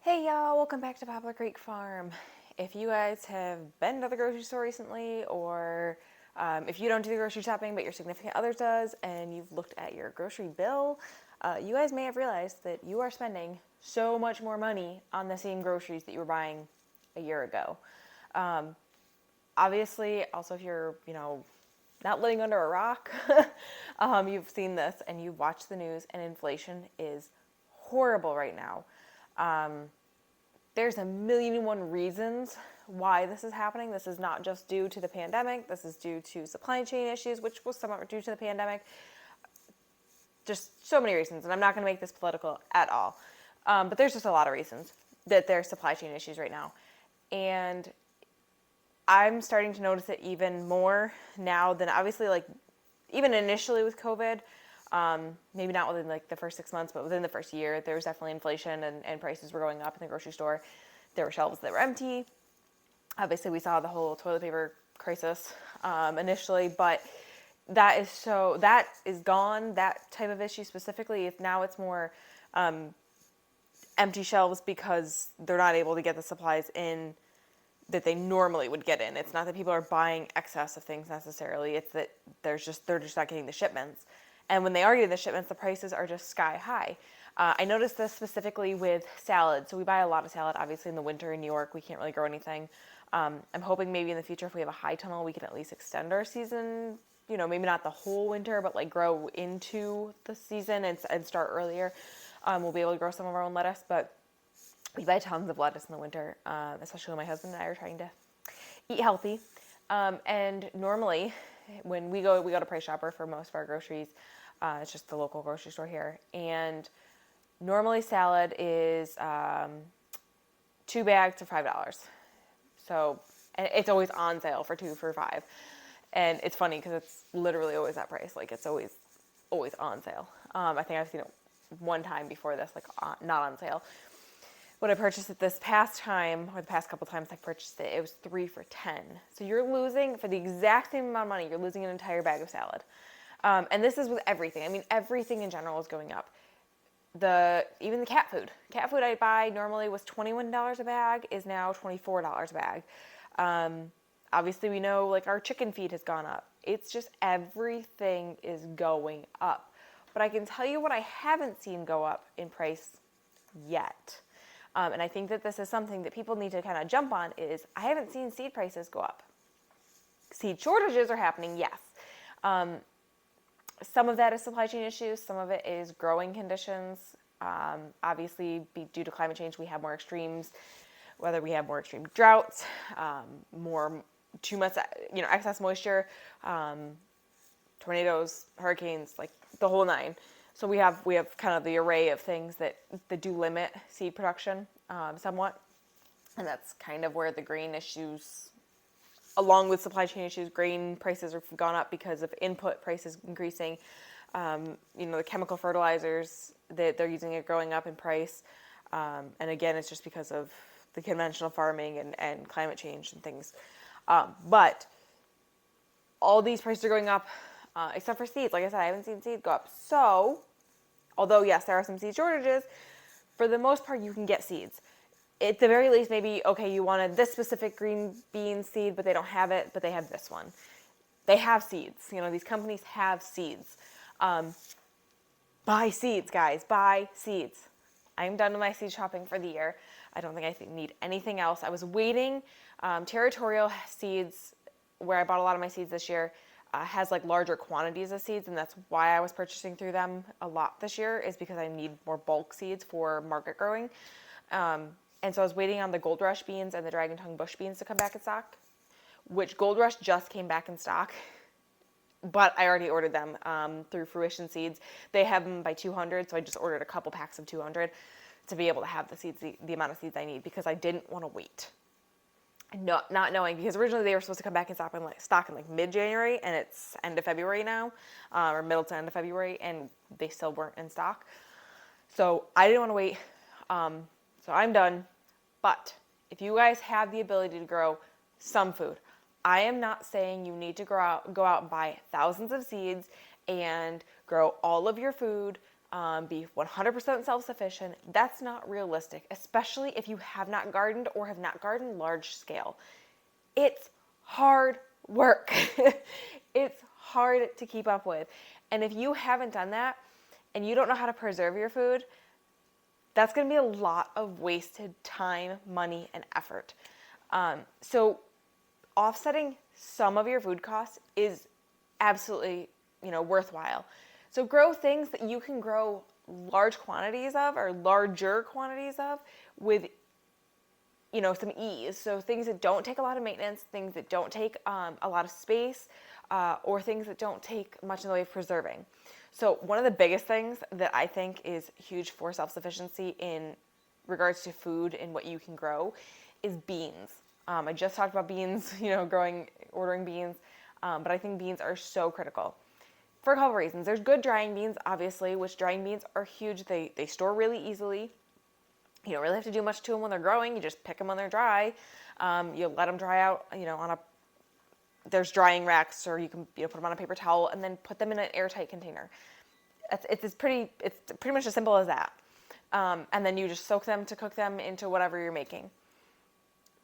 Hey y'all, welcome back to Poplar Creek Farm. If you guys have been to the grocery store recently, or if you don't do the grocery shopping but your significant other does, and you've looked at your grocery bill, you guys may have realized that you are spending so much more money on the same groceries that you were buying a year ago. Obviously, also if you're, not living under a rock, you've seen this and you've watched the news, and inflation is horrible right now. There's a million and one reasons why this is happening. This is not just due to the pandemic. This is due to supply chain issues, which was somewhat due to the pandemic. Just so many reasons, and I'm not going to make this political at all. But there's just a lot of reasons that there's supply chain issues right now. And I'm starting to notice it even more now than obviously, like, even initially with COVID. Maybe not within like the first 6 months, but within the first year, there was definitely inflation and prices were going up in the grocery store. There were shelves that were empty. Obviously, we saw the whole toilet paper crisis initially, but that is gone. That type of issue specifically, if now it's more empty shelves because they're not able to get the supplies in that they normally would get in. It's not that people are buying excess of things necessarily. It's that they're just not getting the shipments. And when they are getting the shipments, the prices are just sky high. I noticed this specifically with salad. So we buy a lot of salad, obviously, in the winter in New York. We can't really grow anything. I'm hoping maybe in the future, if we have a high tunnel, we can at least extend our season. Maybe not the whole winter, but like grow into the season and start earlier. We'll be able to grow some of our own lettuce, but we buy tons of lettuce in the winter, especially when my husband and I are trying to eat healthy. And normally, when we go to Price Chopper for most of our groceries. It's just the local grocery store here. And normally salad is 2 bags for $5. So, and it's always on sale for 2 for $5. And it's funny because it's literally always that price. Like, it's always on sale. I think I've seen it one time before this, like not on sale. When I purchased it this past time, or the past couple times I purchased it, it was 3 for $10. So you're losing, for the exact same amount of money, you're losing an entire bag of salad. And this is with everything. I mean, everything in general is going up. Even the cat food. Cat food I buy normally was $21 a bag, is now $24 a bag. Obviously, we know like our chicken feed has gone up. It's just everything is going up. But I can tell you what I haven't seen go up in price yet. And I think that this is something that people need to kind of jump on is I haven't seen seed prices go up. Seed shortages are happening, yes. Some of that is supply chain issues. Some of it is growing conditions. Obviously, due to climate change, we have more extremes, whether we have more extreme droughts, too much, excess moisture, tornadoes, hurricanes, like the whole nine. So we have kind of the array of things that do limit seed production somewhat. And that's kind of where the grain issues, along with supply chain issues, grain prices have gone up because of input prices increasing. The chemical fertilizers that they're using are growing up in price. And again, it's just because of the conventional farming and climate change and things. But all these prices are going up, except for seeds. Like I said, I haven't seen seeds go up. So, although yes, there are some seed shortages, for the most part, you can get seeds. At the very least, maybe, okay, you wanted this specific green bean seed, but they don't have it, but they have this one. They have seeds. These companies have seeds. Buy seeds, guys. Buy seeds. I'm done with my seed shopping for the year. I don't think I need anything else. I was waiting. Territorial seeds, where I bought a lot of my seeds this year, has like larger quantities of seeds, and that's why I was purchasing through them a lot this year, is because I need more bulk seeds for market growing. And so I was waiting on the Gold Rush beans and the Dragon Tongue Bush beans to come back in stock, which Gold Rush just came back in stock, but I already ordered them through Fruition Seeds. They have them by 200, so I just ordered a couple packs of 200 to be able to have the seeds, the amount of seeds I need, because I didn't want to wait. Not knowing, because originally they were supposed to come back in stock in mid-January, and it's end of February now, or middle to end of February, and they still weren't in stock. So I didn't want to wait. So I'm done. But if you guys have the ability to grow some food, I am not saying you need to go out and buy thousands of seeds and grow all of your food be 100% self-sufficient. That's not realistic, especially if you have not gardened or have not gardened large scale. It's hard work. It's hard to keep up with. And if you haven't done that and you don't know how to preserve your food, that's going to be a lot of wasted time, money, and effort. So offsetting some of your food costs is absolutely, worthwhile. So grow things that you can grow large quantities of or larger quantities of with, some ease. So things that don't take a lot of maintenance, things that don't take a lot of space, or things that don't take much in the way of preserving. So one of the biggest things that I think is huge for self-sufficiency in regards to food and what you can grow is beans. I just talked about beans, ordering beans, but I think beans are so critical for a couple of reasons. There's good drying beans, obviously, which drying beans are huge. They store really easily. You don't really have to do much to them when they're growing. You just pick them when they're dry. You let them dry out, there's drying racks, or you can put them on a paper towel and then put them in an airtight container. It's pretty much as simple as that. And then you just soak them to cook them into whatever you're making.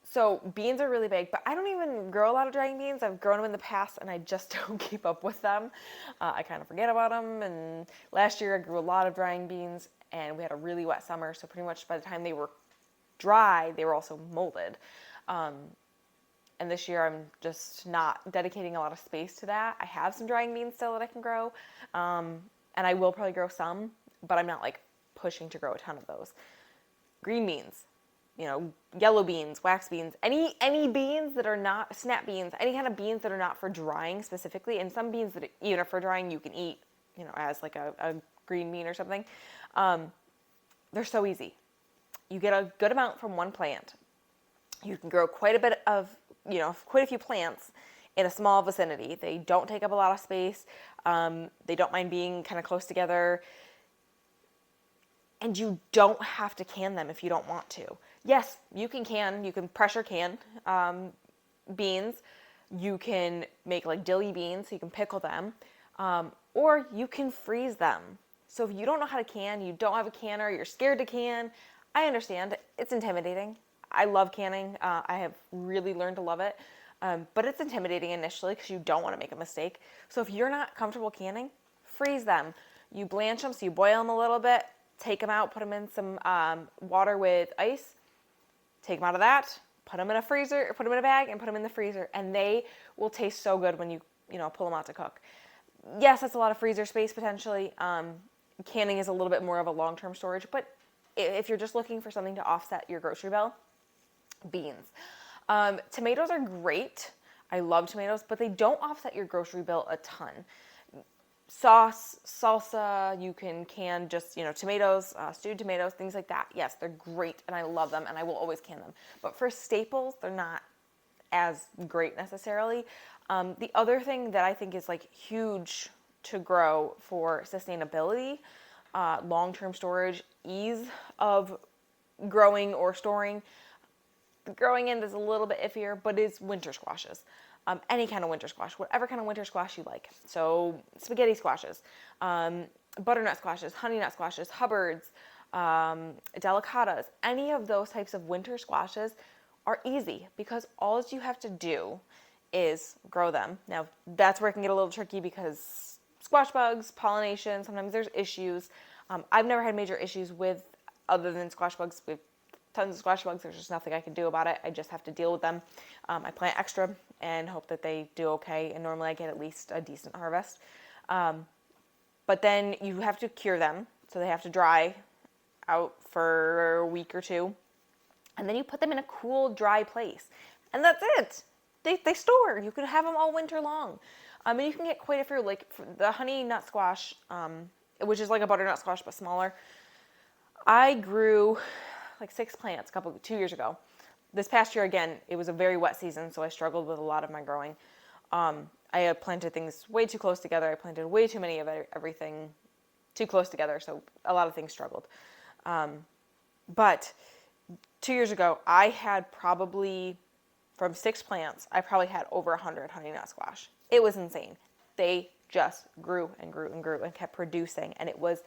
So beans are really big, but I don't even grow a lot of drying beans. I've grown them in the past and I just don't keep up with them. I kind of forget about them. And last year I grew a lot of drying beans and we had a really wet summer. So pretty much by the time they were dry, they were also molded. And this year I'm just not dedicating a lot of space to that. I have some drying beans still that I can grow. And I will probably grow some, but I'm not like pushing to grow a ton of those. Green beans, yellow beans, wax beans, any beans that are not snap beans, any kind of beans that are not for drying specifically, and some beans that even are for drying you can eat, as like a green bean or something. They're so easy. You get a good amount from one plant. You can grow quite a few plants in a small vicinity. They don't take up a lot of space. They don't mind being kind of close together. And you don't have to can them if you don't want to. Yes, you can pressure can beans. You can make like dilly beans, so you can pickle them. Or you can freeze them. So if you don't know how to can, you don't have a canner, you're scared to can, I understand. It's intimidating. I love canning. I have really learned to love it. But it's intimidating initially because you don't want to make a mistake. So if you're not comfortable canning, freeze them. You blanch them, so you boil them a little bit, take them out, put them in some water with ice, take them out of that, put them in a freezer, put them in a bag, and put them in the freezer. And they will taste so good when you pull them out to cook. Yes, that's a lot of freezer space potentially. Canning is a little bit more of a long-term storage, but if you're just looking for something to offset your grocery bill, beans. Tomatoes are great. I love tomatoes, but they don't offset your grocery bill a ton. Sauce, salsa, you can just, tomatoes, stewed tomatoes, things like that. Yes, they're great and I love them and I will always can them. But for staples, they're not as great necessarily. The other thing that I think is like huge to grow for sustainability, long-term storage, ease of growing or storing. Growing in is a little bit iffier, but it's winter squashes. Any kind of winter squash, whatever kind of winter squash you like. So spaghetti squashes, butternut squashes, honey nut squashes, Hubbards, delicatas, any of those types of winter squashes are easy because all you have to do is grow them. Now that's where it can get a little tricky because squash bugs, pollination, sometimes there's issues. I've never had major issues with other than squash bugs. We've tons of squash bugs. There's just nothing I can do about it. I just have to deal with them. I plant extra and hope that they do okay. And normally I get at least a decent harvest. But then you have to cure them. So they have to dry out for a week or two. And then you put them in a cool, dry place. And that's it. They store. You can have them all winter long. And you can get quite a few, like the honey nut squash, which is like a butternut squash but smaller. I grew like 6 plants 2 years ago. This past year, again, it was a very wet season, so I struggled with a lot of my growing. I had planted things way too close together. I planted way too many of everything too close together, so a lot of things struggled. But 2 years ago, I had probably, from 6 plants, I probably had over 100 honey nut squash. It was insane. They just grew and grew and grew and kept producing, and it was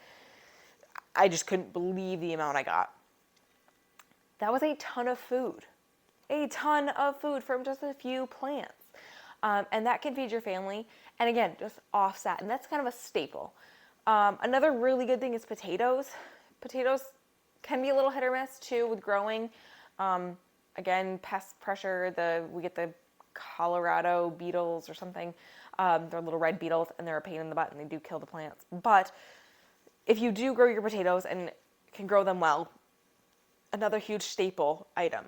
I just couldn't believe the amount I got. That was a ton of food. A ton of food from just a few plants. And that can feed your family. And again, just offset. And that's kind of a staple. Another really good thing is potatoes. Potatoes can be a little hit or miss too with growing. Again, pest pressure, we get the Colorado beetles or something. They're little red beetles and they're a pain in the butt and they do kill the plants. But if you do grow your potatoes and can grow them well, another huge staple item,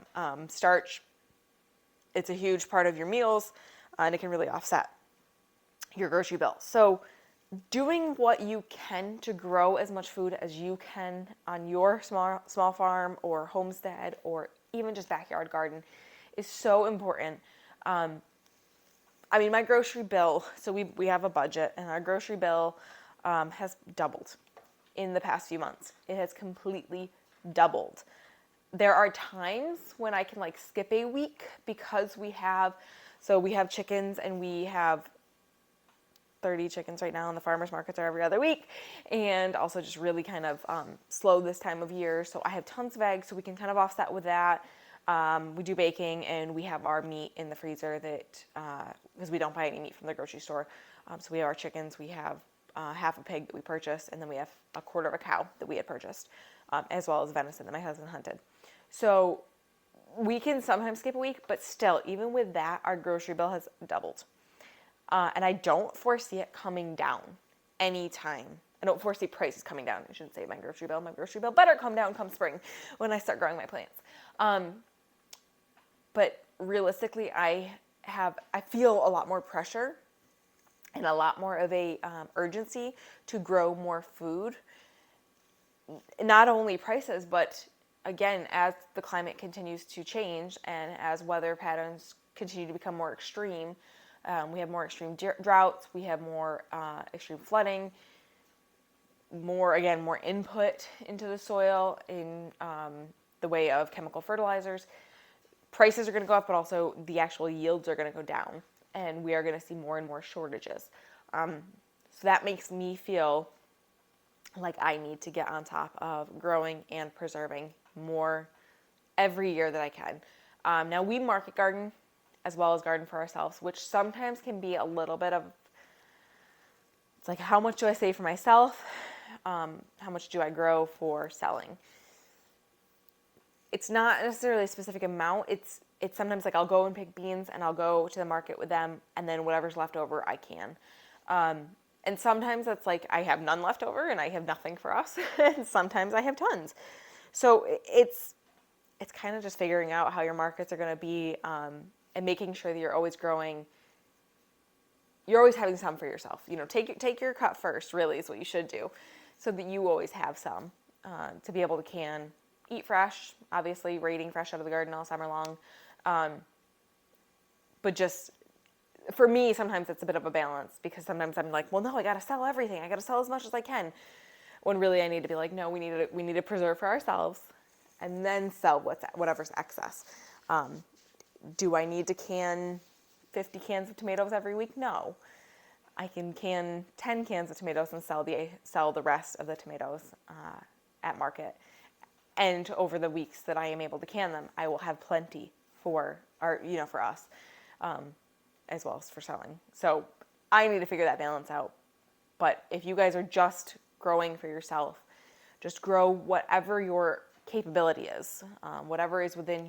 starch. It's a huge part of your meals and it can really offset your grocery bill. So doing what you can to grow as much food as you can on your small farm or homestead or even just backyard garden is so important. I mean, my grocery bill, so we have a budget, and our grocery bill has doubled in the past few months. It has completely doubled. There are times when I can like skip a week because we have chickens and we have 30 chickens right now, and the farmers markets are every other week, and also just really kind of slow this time of year. So I have tons of eggs, so we can kind of offset with that. We do baking, and we have our meat in the freezer that because we don't buy any meat from the grocery store. So we have our chickens, we have half a pig that we purchased, and then we have a quarter of a cow that we had purchased, as well as venison that my husband hunted. So we can sometimes skip a week, but still, even with that, our grocery bill has doubled. And I don't foresee it coming down anytime. I don't foresee prices coming down. I shouldn't say my grocery bill. My grocery bill better come down come spring when I start growing my plants. But realistically, I feel a lot more pressure and a lot more of a urgency to grow more food. Not only prices, but again, as the climate continues to change and as weather patterns continue to become more extreme, we have more extreme droughts, we have more extreme flooding, more input into the soil in the way of chemical fertilizers. Prices are going to go up, but also the actual yields are going to go down, and we are going to see more and more shortages. So that makes me feel like I need to get on top of growing and preserving more every year that I can. Now we market garden as well as garden for ourselves, which sometimes can be a little bit of, it's like, how much do I save for myself? How much do I grow for selling? It's not necessarily a specific amount. It's sometimes like I'll go and pick beans and I'll go to the market with them, and then whatever's left over I can. And sometimes it's like I have none left over and I have nothing for us, and sometimes I have tons. So it's kind of just figuring out how your markets are going to be, and making sure that you're always growing. You're always having some for yourself. You know, take your cut first, really, is what you should do, so that you always have some to be able to can eat fresh. Obviously, we're eating fresh out of the garden all summer long. But just for me, sometimes it's a bit of a balance, because sometimes I'm like, well, no, I got to sell everything. I got to sell as much as I can. When really I need to be like, no, we need to preserve for ourselves, and then sell whatever's excess. Do I need to can 50 cans of tomatoes every week? No. I can can 10 cans of tomatoes and sell the rest of the tomatoes at market. And over the weeks that I am able to can them, I will have plenty for us, as well as for selling. So I need to figure that balance out. But if you guys are just growing for yourself, just grow whatever your capability is, whatever is within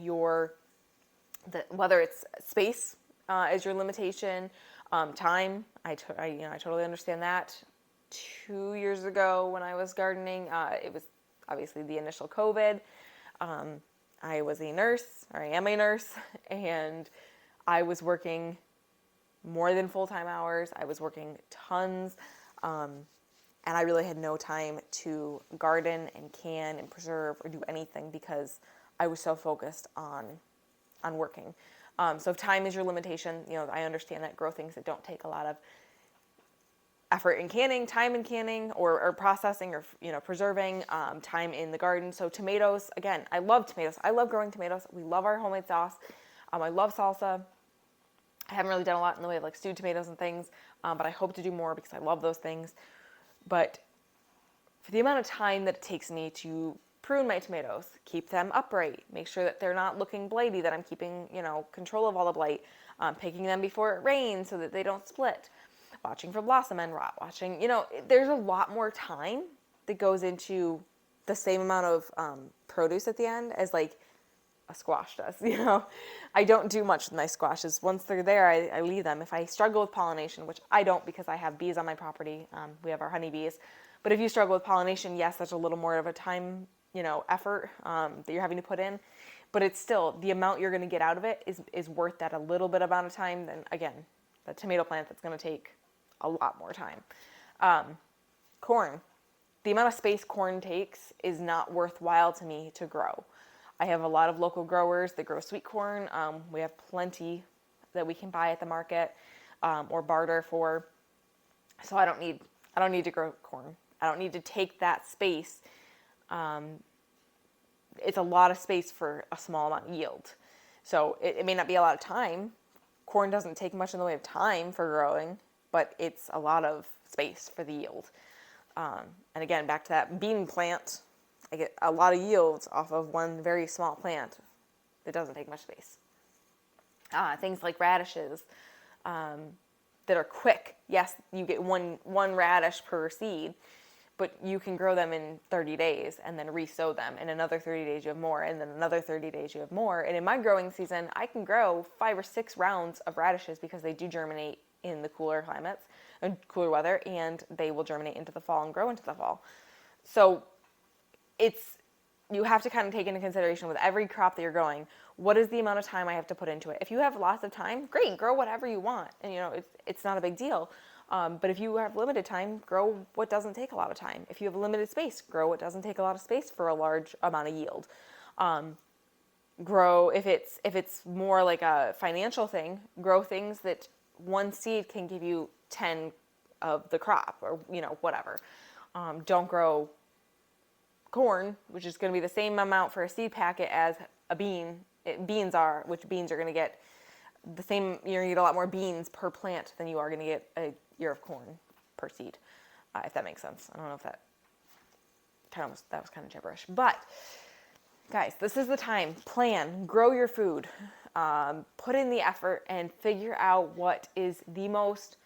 whether it's space is your limitation, time. I totally understand that. 2 years ago when I was gardening, it was obviously the initial COVID. I was a nurse, or I am a nurse, and I was working more than full-time hours. I was working tons, and I really had no time to garden and can and preserve or do anything because I was so focused on working. So if time is your limitation, I understand that. Grow things that don't take a lot of effort in canning, time in canning or processing or preserving, time in the garden. So tomatoes, again, I love tomatoes. I love growing tomatoes. We love our homemade sauce. I love salsa. I haven't really done a lot in the way of like stewed tomatoes and things, but I hope to do more because I love those things. But for the amount of time that it takes me to prune my tomatoes, keep them upright, make sure that they're not looking blighty, that I'm keeping, control of all the blight, picking them before it rains so that they don't split, watching for blossom end rot, there's a lot more time that goes into the same amount of produce at the end as like a squash does. I don't do much with my squashes. Once they're there, I leave them. If I struggle with pollination, which I don't because I have bees on my property, we have our honeybees. But if you struggle with pollination, yes, that's a little more of a time, effort that you're having to put in. But it's still, the amount you're going to get out of it is worth that a little bit amount of time than, again, the tomato plant that's going to take a lot more time. Corn. The amount of space corn takes is not worthwhile to me to grow. I have a lot of local growers that grow sweet corn. We have plenty that we can buy at the market or barter for. So I don't need to grow corn. I don't need to take that space. It's a lot of space for a small amount of yield. So it may not be a lot of time. Corn doesn't take much in the way of time for growing, but it's a lot of space for the yield. And again, back to that bean plant, I get a lot of yields off of one very small plant. It doesn't take much space. Things like radishes that are quick. Yes, you get one radish per seed, but you can grow them in 30 days and then re-sow them. In another 30 days you have more, and then another 30 days you have more. And in my growing season, I can grow 5 or 6 rounds of radishes because they do germinate in the cooler climates and cooler weather, and they will germinate into the fall and grow into the fall. So you have to kind of take into consideration with every crop that you're growing, what is the amount of time I have to put into it? If you have lots of time, great, grow whatever you want. And it's not a big deal. But if you have limited time, grow what doesn't take a lot of time. If you have limited space, grow what doesn't take a lot of space for a large amount of yield. Grow, if it's more like a financial thing, grow things that one seed can give you 10 of the crop or, whatever. Don't grow corn, which is going to be the same amount for a seed packet as a bean. Beans are going to get the same, you're going to get a lot more beans per plant than you are going to get a ear of corn per seed, if that makes sense. I don't know if that was kind of gibberish. But, guys, this is the time. Plan. Grow your food. Put in the effort and figure out what is the most...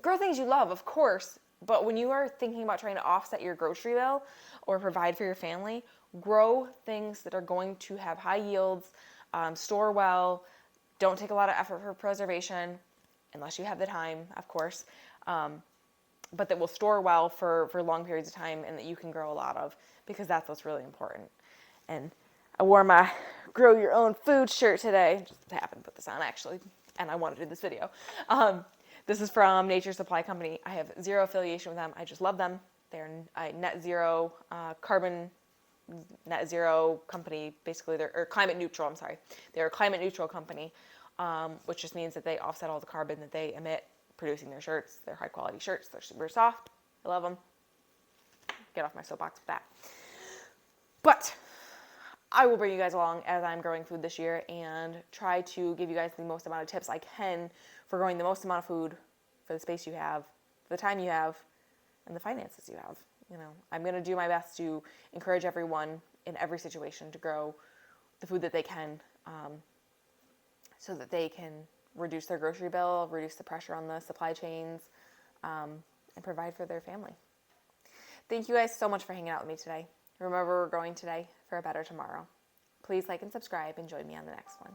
Grow things you love, of course, but when you are thinking about trying to offset your grocery bill or provide for your family, grow things that are going to have high yields, store well, don't take a lot of effort for preservation, unless you have the time, of course, but that will store well for long periods of time and that you can grow a lot of, because that's what's really important. And I wore my Grow Your Own Food shirt today. Just happened to put this on, actually, and I wanted to do this video. This is from Nature Supply Company. I have zero affiliation with them. I just love them. They're a net zero company. Basically, they're climate neutral. I'm sorry. They're a climate neutral company, which just means that they offset all the carbon that they emit producing their shirts. They're high quality shirts. They're super soft. I love them. Get off my soapbox with that. But I will bring you guys along as I'm growing food this year and try to give you guys the most amount of tips I can for growing the most amount of food for the space you have, for the time you have, and the finances you have. I'm going to do my best to encourage everyone in every situation to grow the food that they can, so that they can reduce their grocery bill, reduce the pressure on the supply chains, and provide for their family. Thank you guys so much for hanging out with me today. Remember, we're growing today for a better tomorrow. Please like and subscribe and join me on the next one.